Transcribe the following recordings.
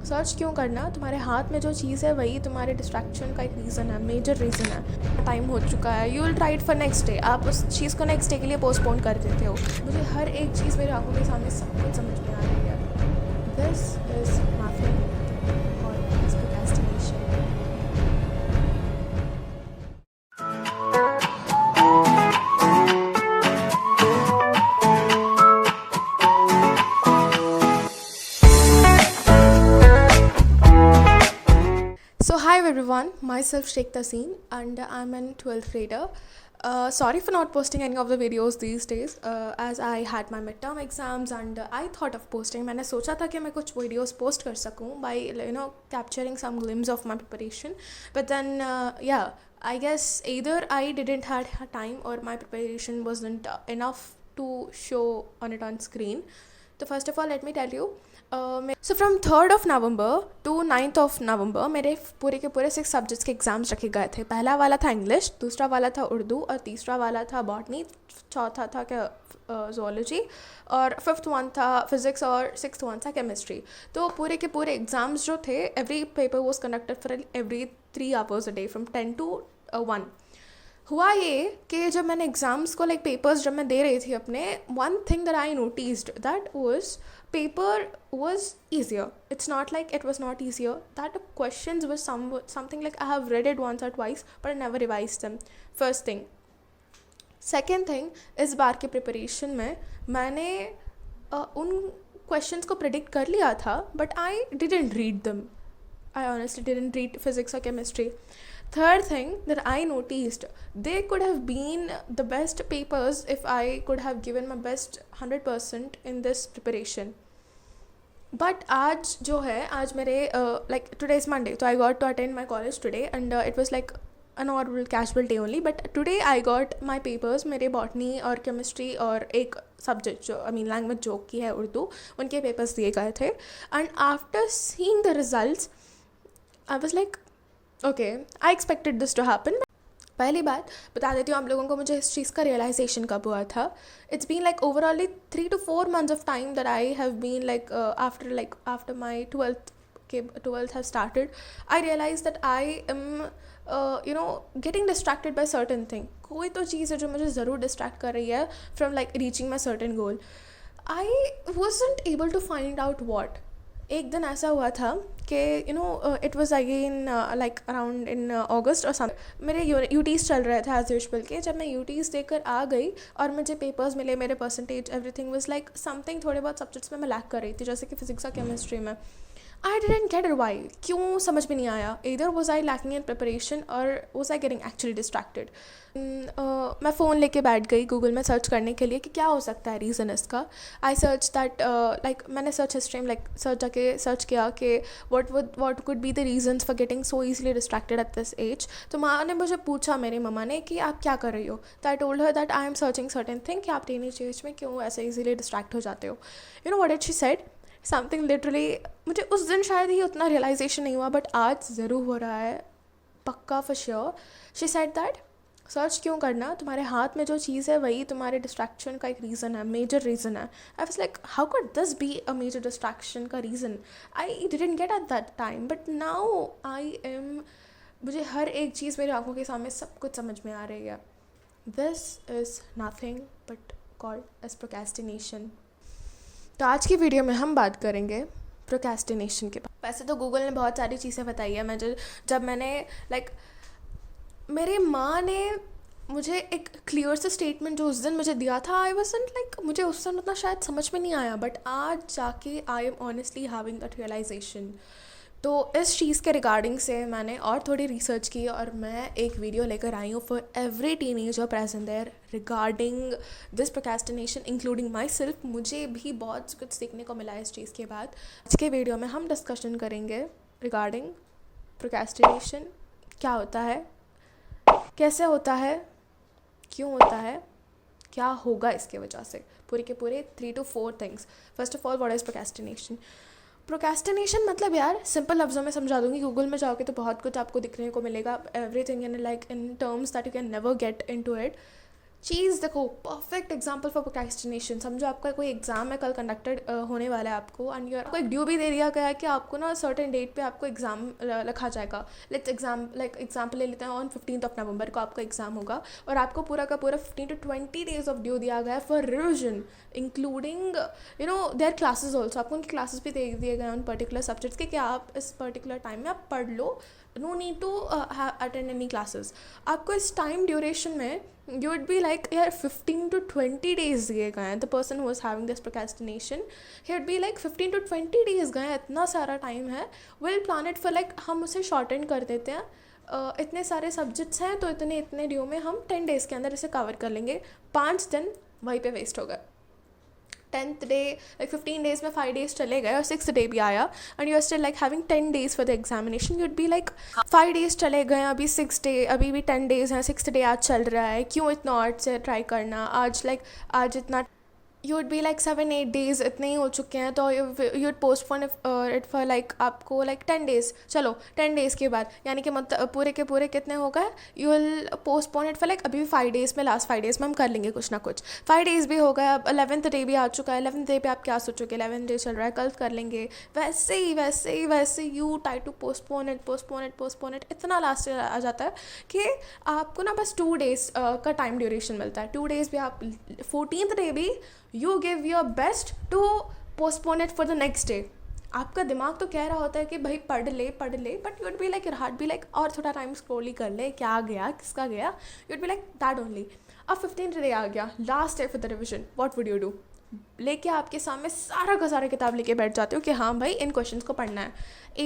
Search क्यों करना, तुम्हारे हाथ में जो चीज़ है वही तुम्हारे डिस्ट्रैक्शन का एक रीज़न है, मेजर रीज़न है। टाइम हो चुका है, you will try it for next day, आप उस चीज़ को नेक्स्ट डे के लिए पोस्टपोन कर देते हो। मुझे हर एक चीज़ मेरी आंखों के सामने सब कुछ समझ में आ रही है। दिस इज़ नथिंग और procrastination. So hi everyone, myself Sheikh Taseen and I'm an 12th grader. Sorry for not posting any of the videos these days as I had my midterm exams and I thought of posting. मैंने सोचा था कि मैं कुछ videos post कर सकूँ by capturing some glimpse of my preparation, but then I guess either I didn't had time or my preparation wasn't enough to show on it on screen. So first of all let me tell you, so from 3rd of November to 9th of November मेरे पूरे के पूरे 6 subjects के exams रखे गए थे। पहला वाला था इंग्लिश, दूसरा वाला था उर्दू और तीसरा वाला था बॉटनी, चौथा था क्या ज़ूलॉजी और फिफ्थ वन था फिज़िक्स और सिक्स्थ वन था केमिस्ट्री। तो पूरे के पूरे एग्ज़ाम्स जो थे, every paper was conducted for every 3 hours a day from 10 to 1। हुआ ये कि जब मैंने एग्ज़ाम्स को पेपर्स जब मैं दे रही थी अपने, one thing that I noticed that was paper was easier. It's not like it was not easier, that the questions were something like I have read it once or twice but I never revised them. First thing. Second thing, इस बार के preparation में मैंने उन questions को predict कर लिया था but I didn't read them. I honestly didn't read physics or chemistry. Third thing that I noticed, they could have been the best papers if I could have given my best 100% in this preparation. But आज जो है, आज मेरे today is Monday, so I got to attend my college today and it was like a normal casual day only, but today I got my papers, मेरे botany और chemistry और एक subject जो लैंग्वेज जो की है उर्दू, उनके पेपर्स दिए गए थे। And after seeing the results I was like okay, I expected this to happen. पहली बात बता देती हूँ आप लोगों को, मुझे इस चीज़ का रियलाइजेशन कब हुआ था। It's been overally 3 to 4 months of time that I have been after my twelfth have started, I realize that I am getting distracted by certain thing. कोई तो चीज़ है जो मुझे ज़रूर डिस्ट्रैक्ट कर रही है from reaching my certain goal. I wasn't able to find out what. एक दिन ऐसा हुआ था कि it was again around in August और मेरे यूटीज़ चल रहे थे एज यूजुअल के। जब मैं यूटीज़ देकर आ गई और मुझे पेपर्स मिले, मेरे परसेंटेज एवरीथिंग वाज समथिंग, थोड़े बहुत सब्जेक्ट्स में मैं लैक कर रही थी, जैसे कि फिजिक्स और केमिस्ट्री में। I didn't get it why, क्यों समझ में नहीं आया। इधर was I lacking in preparation और was I getting actually distracted. मैं फ़ोन लेके बैठ गई गूगल में सर्च करने के लिए कि क्या हो सकता है रीज़न इसका। आई सर्च दैट मैंने सर्च हिस्ट्री में सर्च किया कि what could be the reasons for getting so easily distracted at this age. तो माँ ने मुझे पूछा, मेरी मम्मा ने, कि आप क्या कर रही हो। तो I told her that I am searching certain thing, कि आप टीनेज एज में क्यों ऐसे ईजिली डिस्ट्रैक्ट हो जाते हो। You know what did she said, something literally, मुझे उस दिन शायद ही उतना रियलाइजेशन नहीं हुआ बट आज ज़रूर हो रहा है, पक्का for sure. She said that search क्यों करना, तुम्हारे हाथ में जो चीज़ है वही तुम्हारे डिस्ट्रैक्शन का एक रीज़न है, मेजर रीज़न है। I was like how could this be a major distraction का reason. I didn't get at that time but now I am, मुझे हर एक चीज़ मेरी आंखों के सामने सब कुछ समझ में आ रही है। This is nothing but called as procrastination. तो आज की वीडियो में हम बात करेंगे प्रोक्रेस्टिनेशन के बारे में। वैसे तो गूगल ने बहुत सारी चीज़ें बताई है। मैं जब मैंने मेरे माँ ने मुझे एक क्लियर सा स्टेटमेंट जो उस दिन मुझे दिया था, आई वाज़न्ट मुझे उस दिन उतना शायद समझ में नहीं आया, बट आज जाके I am honestly having that realization. तो इस चीज़ के रिगार्डिंग से मैंने और थोड़ी रिसर्च की और मैं एक वीडियो लेकर आई हूँ for every teenager present there regarding this procrastination including myself. मुझे भी बहुत कुछ सीखने को मिला इस चीज़ के बाद। आज के वीडियो में हम डिस्कशन करेंगे रिगार्डिंग प्रोक्रेस्टिनेशन, क्या होता है, कैसे होता है, क्यों होता है, क्या होगा इसके वजह से, पूरे के पूरे 3 to 4 things. First of all, what is procrastination. Procrastination मतलब, यार सिंपल लफ्ज़ों में समझा दूंगी, गूगल में जाओगे तो बहुत कुछ आपको दिखने को मिलेगा, everything in in terms that you can never get into it. चीज़ देखो, परफेक्ट एग्जाम्पल फॉर प्रोक्रेस्टिनेशन। समझो आपका कोई एग्जाम है, कल कंडक्टेड होने वाला है आपको, एंड आपको एक ड्यू भी दे दिया गया है कि आपको ना सर्टेन डेट पे आपको एग्जाम रखा जाएगा। लेट्स एग्जाम्पल ले लेते हैं, ऑन 15th नवंबर को आपका एग्जाम होगा, और आपको पूरा का पूरा 15 to 20 days ऑफ ड्यू दिया गया है for revision, including there classes also. आपको उनकी क्लासेस भी दे दिए गए हैं उन पर्टिकुलर सब्जेक्ट्स के, कि आप इस पर्टिकुलर टाइम में आप पढ़ लो, no need to attend any classes. आपको इस टाइम ड्यूरेशन में you would be like, यार 15 to 20 days दिए गए हैं। The person who was having this procrastination, he would be like 15 to 20 days गए हैं, इतना सारा टाइम है, will plan it for like, हम उसे शॉर्टन कर देते हैं, इतने सारे सब्जेक्ट्स हैं तो इतने ड्यू में हम 10 days के अंदर इसे कवर कर लेंगे। 5 दिन वहीं पे वेस्ट हो गए। 10th day, like 15 days में 5 days चले गए और 6th day भी आया, and you are still like having 10 days for the examination, you'd be like 5 days चले गए, अभी 6th day, अभी भी 10 days हैं, 6th day आज चल रहा है, क्यों इतना और से ट्राई करना आज, like आज इतना, you would be like 7-8 days इतने ही हो चुके हैं, तो you'd postpone it for like आपको like 10 days। चलो 10 days के बाद यानी कि मतलब पूरे के पूरे कितने हो गए, you will postpone it for like अभी भी 5 days में, लास्ट 5 days में हम कर लेंगे कुछ ना कुछ। 5 days भी हो गए, अब 11th day भी आ चुका है, 11th day पे आप क्या सोचोगे, 11th day चल रहा है, कल कर लेंगे, वैसे you try to postpone it, इतना लास्ट आ जाता है कि आपको ना बस 2 days का टाइम ड्यूरेशन मिलता है। 2 days भी आप 14th day भी you give your best to postpone it for the next day। आपका दिमाग तो कह रहा होता है कि भाई पढ़ ले, but you'd be like, your heart be like और थोड़ा टाइम स्क्रॉल ही कर ले, क्या गया किसका गया, you'd be like that only. अब 15th डे आ गया, last day for the revision, what would you do? लेके आपके सामने सारा का सारा किताब लेके बैठ जाते हो कि हाँ भाई इन क्वेश्चंस को पढ़ना है।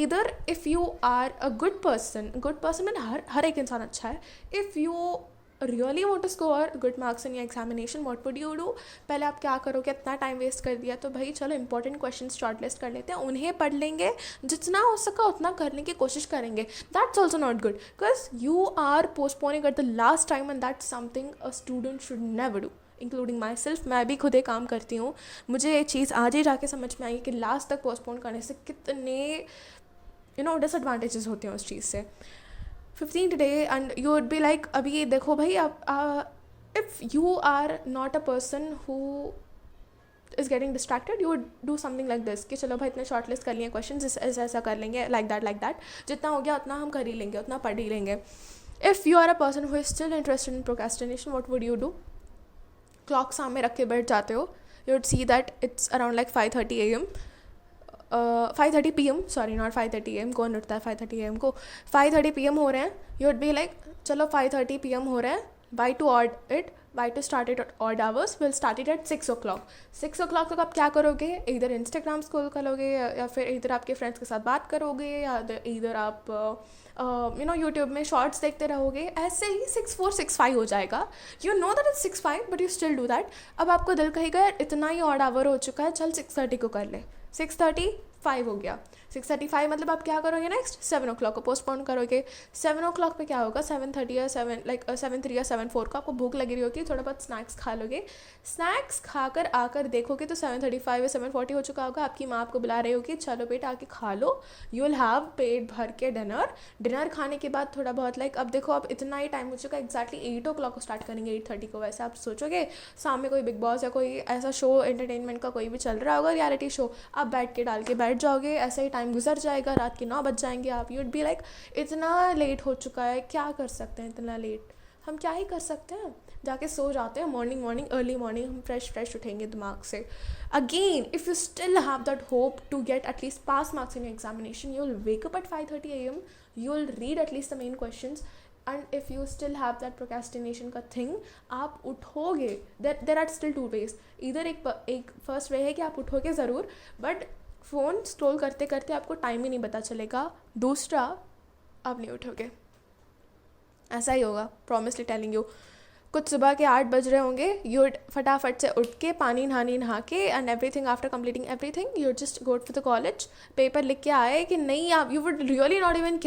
इधर if you are a good person मैंने हर एक इंसान अच्छा है, if you really want to score good marks in your examination, what would you do? पहले आप क्या करोगे, इतना टाइम वेस्ट कर दिया तो भाई चलो इंपॉर्टेंट क्वेश्चन शॉर्ट लिस्ट कर लेते हैं, उन्हें पढ़ लेंगे, जितना हो सका उतना करने की कोशिश करेंगे। That's also not good, because you are postponing at the last time, and that's something a student should never do, including myself. मैं भी खुद एक काम करती हूँ, मुझे ये चीज़ आज ही जाके समझ में आई कि लास्ट तक पोस्टपोन करने से कितने डिसएडवांटेजेस होते हैं उस चीज़ से। 15th day and you would be like, अभी देखो भाई आप if you are not a person who is getting distracted, you would do something like this कि चलो भाई इतने शॉर्ट लिस्ट कर लिए क्वेश्चन, ऐसा कर लेंगे, लाइक दैट, जितना हो गया उतना हम कर ही लेंगे, उतना पढ़ ही लेंगे। If you are a person who is still interested in procrastination, what would you do? Clock सामने रख के बैठ जाते हो, you would see that it's around like 5:30 AM, 5:30 PM, sorry not 5:30 AM, कौन उठता है 5:30 AM को, 5:30 PM हो रहे हैं, यू वुड बी लाइक चलो 5:30 PM हो रहे हैं, by two start it odd hours, will start it at 6 o'clock। 6 o'clock तक आप क्या करोगे, इधर इंस्टाग्राम स्क्रॉल करोगे, या फिर इधर आपके फ्रेंड्स के साथ बात करोगे, या इधर आप यूट्यूब में शॉर्ट्स देखते रहोगे। ऐसे ही 6:04 6:05 हो जाएगा, you know that is 6:05 but you still do that. अब आपको दिल कहेगा इतना ही ऑड आवर हो चुका है, चल 6:30 को कर ले, 6:35 हो गया, 6:35 मतलब आप क्या करोगे नेक्स्ट, 7 o'clock को पोस्टपोन करोगे। 7 o'clock पे क्या होगा, 7:30 या 7:03 या 7:04 को आपको भूख लगी रही होगी, थोड़ा बहुत स्नैक्स खा लोगे, स्नैक्स खाकर आकर देखोगे तो 7:35 या 7:40 हो चुका होगा, आपकी माँ आपको बुला रही होगी, चलो बेटा आके खा लो, यू विल हैव पेट भर के डिनर खाने के बाद थोड़ा बहुत लाइक, अब देखो अब इतना ही टाइम हो चुका है, एग्जैक्टली 8 o'clock को स्टार्ट करेंगे, 8:30 को। वैसे आप सोचोगे सामने कोई बिग बॉस या कोई ऐसा शो एंटरटेनमेंट का कोई भी चल रहा होगा, रियलिटी शो, आप बैठ के डाल के बैठ जाओगे, ऐसे ही टाइम गुजर जाएगा, रात के 9 बज जाएंगे, आप यूड बी लाइक इतना लेट हो चुका है, क्या कर सकते हैं इतना लेट, हम क्या ही कर सकते हैं, जाके सो जाते हैं, मॉर्निंग अर्ली मॉर्निंग हम फ्रेश उठेंगे दिमाग से। Again if you still have that hope to get at least pass marks in your examination, you will wake up at 5:30 AM, you will read at least the main questions, and if you still have that procrastination का thing, आप उठोगे, there are still 2 ways, इधर एक first way है कि आप उठोगे ज़रूर, but phone scroll करते करते आपको टाइम ही नहीं पता चलेगा, दूसरा आप नहीं उठोगे, ऐसा ही होगा, प्रॉमिसली टेलिंग यू। कुछ सुबह के 8 बज रहे होंगे, यू फटाफट से उठ के पानी नहा के and everything, after completing everything you just go to the college, paper लिख के आए कि नहीं, आप you would really not even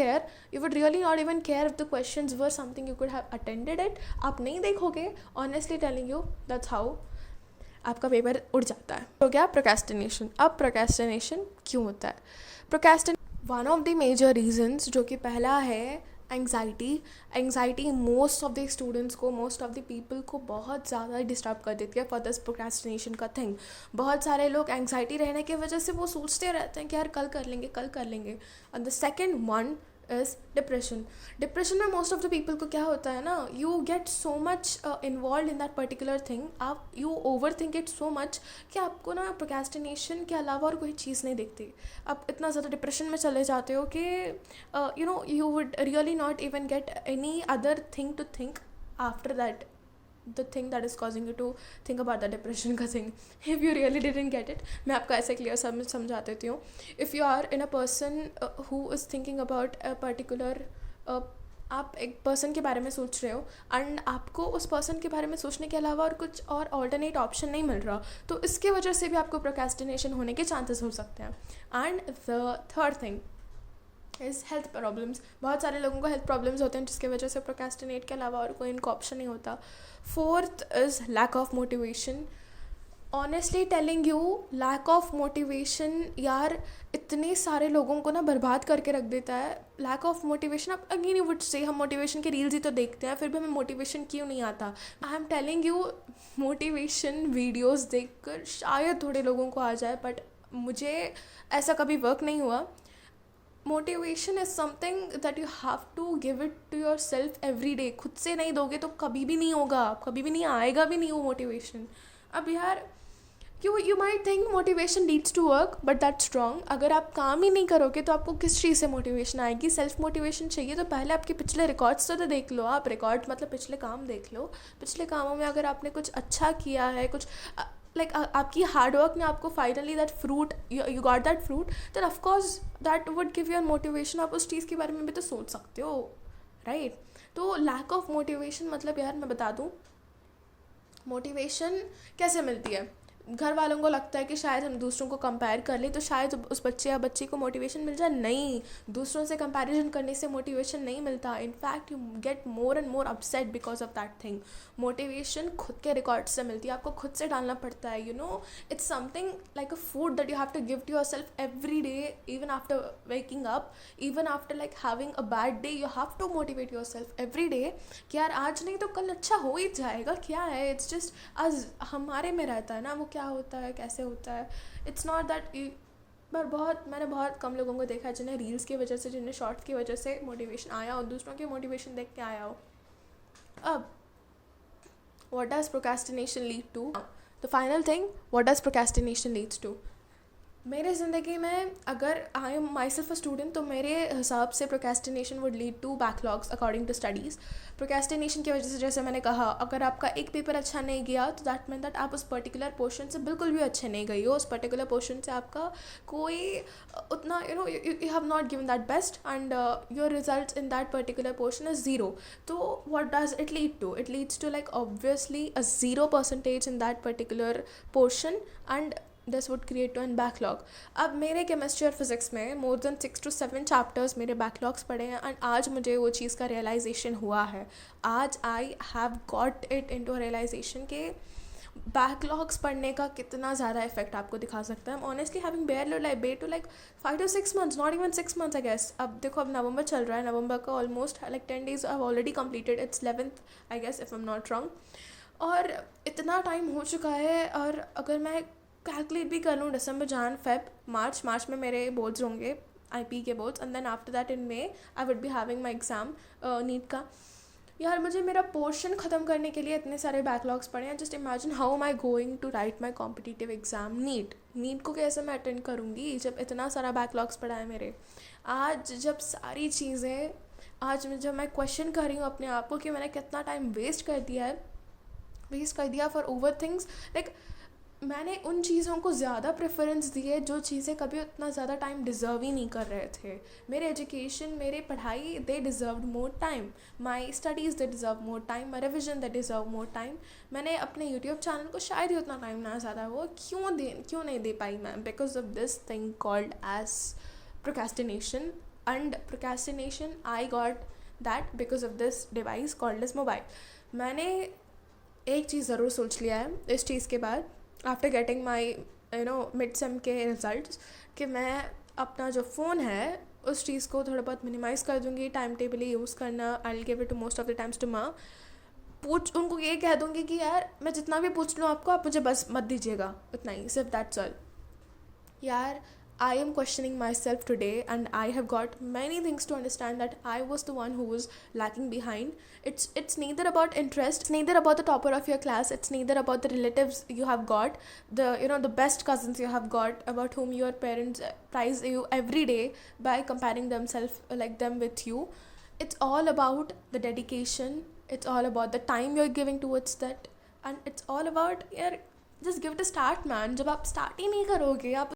care if the questions were something you could have attended it, आप नहीं देखोगे, honestly telling you that's how आपका पेपर उड़ जाता है। हो गया प्रोक्रेस्टिनेशन। अब प्रोक्रेस्टिनेशन क्यों होता है? One of the major reasons, जो कि पहला है anxiety most of the students को, मोस्ट ऑफ द पीपल को बहुत ज़्यादा डिस्टर्ब कर देती है फॉर दिस प्रोक्रेस्टिनेशन का थिंग. बहुत सारे लोग एंग्जाइटी रहने की वजह से वो सोचते रहते हैं कि यार कल कर लेंगे, कल कर लेंगे. And the second one is depression में मोस्ट ऑफ द पीपल को क्या होता है ना, you get so much involve in that particular thing, आप you over think it so much कि आपको ना प्रोक्रेस्टिनेशन के अलावा और कोई चीज़ नहीं दिखती. आप इतना ज़्यादा डिप्रेशन में चले जाते हो कि you would really not even get any other thing to think after that, the thing that is causing you to think about the depression का thing. If you really didn't get it, मैं आपको ऐसे clear समझा देती हूँ. If you are in a person who is thinking about a particular आप एक person के बारे में सोच रहे हो एंड आपको उस पर्सन के बारे में सोचने के अलावा और कुछ और ऑल्टरनेट ऑप्शन नहीं मिल रहा, तो इसके वजह से भी आपको प्रोक्रेस्टिनेशन होने के चांसेस हो सकते हैं. And the third thing is health problems. बहुत सारे लोगों को हेल्थ प्रॉब्लम्स होते हैं जिसके वजह से प्रोक्रेस्टिनेट के अलावा और कोई इनको ऑप्शन नहीं होता. Fourth is lack of motivation. Honestly telling you, lack of motivation यार इतने सारे लोगों को ना बर्बाद करके रख देता है. लैक ऑफ मोटिवेशन, आप अगेन यू वुड से हम मोटिवेशन के रील्स ही तो देखते हैं, फिर भी हमें मोटिवेशन क्यों नहीं आता. I am telling you, motivation videos देखकर शायद थोड़े लोगों को आ जाए, बट मुझे ऐसा कभी वर्क नहीं हुआ. Motivation is something that you have to give it to yourself every day. खुद से नहीं दोगे तो कभी भी नहीं होगा, कभी भी नहीं आएगा भी नहीं वो मोटिवेशन. अब यार you might think motivation leads to work, but that's wrong. अगर आप काम ही नहीं करोगे तो आपको किस चीज़ से मोटिवेशन आएगी. सेल्फ मोटिवेशन चाहिए तो पहले आपके पिछले रिकॉर्ड्स तो देख लो. आप रिकॉर्ड मतलब पिछले काम देख लो. पिछले कामों में अगर आपने कुछ अच्छा किया है, कुछ लाइक आपकी हार्डवर्क ने आपको finally that fruit, you got that fruit, then of course that would give your motivation. आप उस चीज़ के बारे में भी तो सोच सकते हो, राइट. तो लैक ऑफ मोटिवेशन मतलब यार मैं बता दूँ, मोटिवेशन कैसे मिलती है. घर वालों को लगता है कि शायद हम दूसरों को कंपेयर कर लें तो शायद उस बच्चे या बच्ची को मोटिवेशन मिल जाए. नहीं, दूसरों से कंपैरिजन करने से मोटिवेशन नहीं मिलता. In fact you get more and more upset because of that thing. Motivation खुद के रिकॉर्ड से मिलती है, आपको खुद से डालना पड़ता है. It's something like a food that you have to give to yourself every day, even after waking up, even after like having a bad day, you have to motivate yourself every day कि यार आज नहीं तो कल अच्छा हो ही जाएगा. क्या है, इट्स जस्ट आज हमारे में रहता है ना वो क्या होता है, कैसे होता है. It's not that. पर मैंने बहुत कम लोगों को देखा है जिन्हें रील्स की वजह से, जिन्हें शॉर्ट्स की वजह से मोटिवेशन आया हो, दूसरों की मोटिवेशन देख के आया हो. अब what does procrastination lead to. The final thing, what does procrastination leads to. मेरे ज़िंदगी में अगर I am myself a student तो मेरे हिसाब से procrastination would lead to backlogs according to studies. Procrastination की वजह से, जैसे मैंने कहा, अगर आपका एक पेपर अच्छा नहीं गया तो दैट मीन दैट आप उस पर्टिकुलर पोर्शन से बिल्कुल भी अच्छे नहीं गई हो. उस पर्टिकुलर पोर्शन से आपका कोई उतना you have not given that best and your result in that particular portion is zero. तो what does it lead to. It leads to like obviously a 0% in that particular portion and this would create an backlog. अब मेरे chemistry और physics में more than 6 to 7 chapters मेरे backlogs पड़े हैं and आज मुझे वो चीज़ का रियलाइजेशन हुआ है. आज I have got it into realization के बैकलॉग्स पढ़ने का कितना ज़्यादा इफेक्ट आपको दिखा सकता है. Honestly having bear to like 5 to 6 months, not even 6 months I guess. अब देखो, अब नवंबर चल रहा है, नवंबर का almost like 10 days I have already completed. It's 11th I guess if I am not wrong. और इतना टाइम हो चुका है. और अगर मैं कैलकुलेट भी कर लूँ, दिसंबर, जन, फेब, मार्च में मेरे बोर्ड्स होंगे, IP के boards, and then after that in May I would be having my exam NEET का. यार मुझे मेरा पोर्शन ख़त्म करने के लिए इतने सारे बैकलॉग्स पड़े हैं. Just imagine how am I going to write my competitive exam NEET को कैसे मैं अटेंड करूँगी जब इतना सारा बैकलॉग्स पड़ा है मेरे. आज जब सारी चीज़ें, जब मैं क्वेश्चन कर रही हूँ अपने आप को कि मैंने कितना टाइम वेस्ट कर दिया फॉर ओवर थिंग्स. लाइक मैंने उन चीज़ों को ज़्यादा प्रेफरेंस दी है जो चीज़ें कभी उतना ज़्यादा टाइम डिज़र्व ही नहीं कर रहे थे. मेरे एजुकेशन, मेरे पढ़ाई, they deserve more time. My studies, they deserve more time. My revision, they deserve more time. मैंने अपने यूट्यूब चैनल को शायद ही उतना टाइम ना ज़्यादा वो क्यों नहीं दे पाई मैं. Because of this thing called as procrastination. And procrastination I got that because of this device called as mobile. मैंने एक चीज़ ज़रूर सोच लिया है इस चीज़ के बाद, after getting my mid sem के रिज़ल्ट, कि मैं अपना जो फ़ोन है उस चीज़ को थोड़ा बहुत मिनिमाइज़ कर दूँगी, टाइम टेबल ही यूज़ करना, I will give it to most of the times to माँ। उनको ये कह दूँगी कि यार मैं जितना भी पूछ लूँ आपको, आप मुझे बस मत दीजिएगा, उतना ही, सिर्फ दैट्स ऑल। यार, I am questioning myself today, and I have got many things to understand that I was the one who was lacking behind. It's neither about interest, it's neither about the topper of your class, it's neither about the relatives you have got, the best cousins you have got, about whom your parents prize you every day by comparing themselves like them with you. It's all about the dedication, it's all about the time you're giving towards that, and it's all about, यार, just give it a start man. जब आप start ही नहीं करोगे, आप,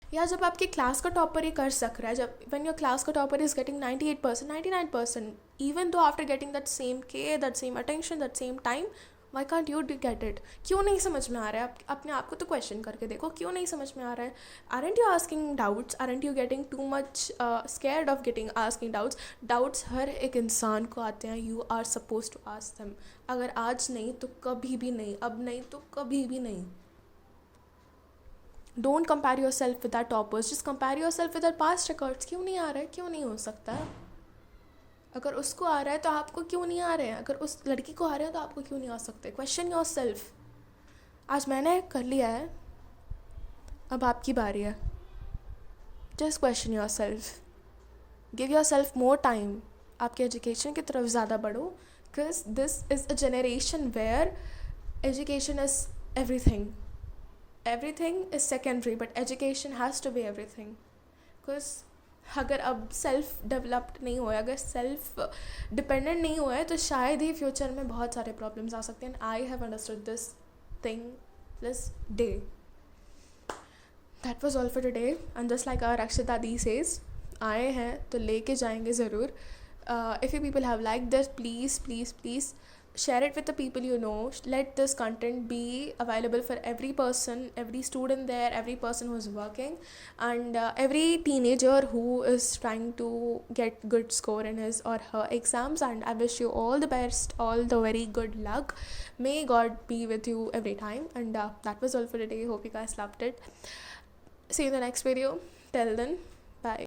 या जब आपकी class का टॉपर ये कर सक रहा है, जब व्हेन योर क्लास का topper is getting 98%, 99%, even though after getting that same care, that same attention, that same time, why can't you do get it? क्यों नहीं समझ में आ रहा है? आप अपने आप को तो क्वेश्चन करके देखो, क्यों नहीं समझ में आ रहा है? Aren't you asking doubts? Aren't you getting too much scared of getting asking doubts? Doubts हर एक इंसान को आते हैं, you are suppose to ask them. अगर आज नहीं तो कभी भी नहीं, अब नहीं तो कभी भी नहीं। Don't compare your self with that toppers, just compare your self with that past records. क्यों नहीं आ रहा है? क्यों नहीं हो सकता? अगर उसको आ रहा है तो आपको क्यों नहीं आ रहे हैं? अगर उस लड़की को आ रहे हैं तो आपको क्यों नहीं आ सकते? Question yourself. आज मैंने कर लिया है, अब आपकी बारी है। Just question yourself, give yourself more time, आपके एजुकेशन की तरफ ज़्यादा बढ़ो, because this is a generation where education is everything. Everything is secondary, but education has to be everything. Because अगर अब सेल्फ डेवलप्ड नहीं हुआ है, अगर सेल्फ डिपेंडेंट नहीं हुआ है, तो शायद ही फ्यूचर में बहुत सारे प्रॉब्लम्स आ सकते हैं. I have understood this thing this day. That was all for today. And just like our Akshata di says, आए हैं तो लेके जाएंगे ज़रूर. If you people have like this, please please please share it with the people you know. Let this content be available for every person, every student there, every person who is working, and every teenager who is trying to get good score in his or her exams. And I wish you all the best, all the very good luck. May God be with you every time. And that was all for today. Hope you guys loved it. See you in the next video. Till then, bye.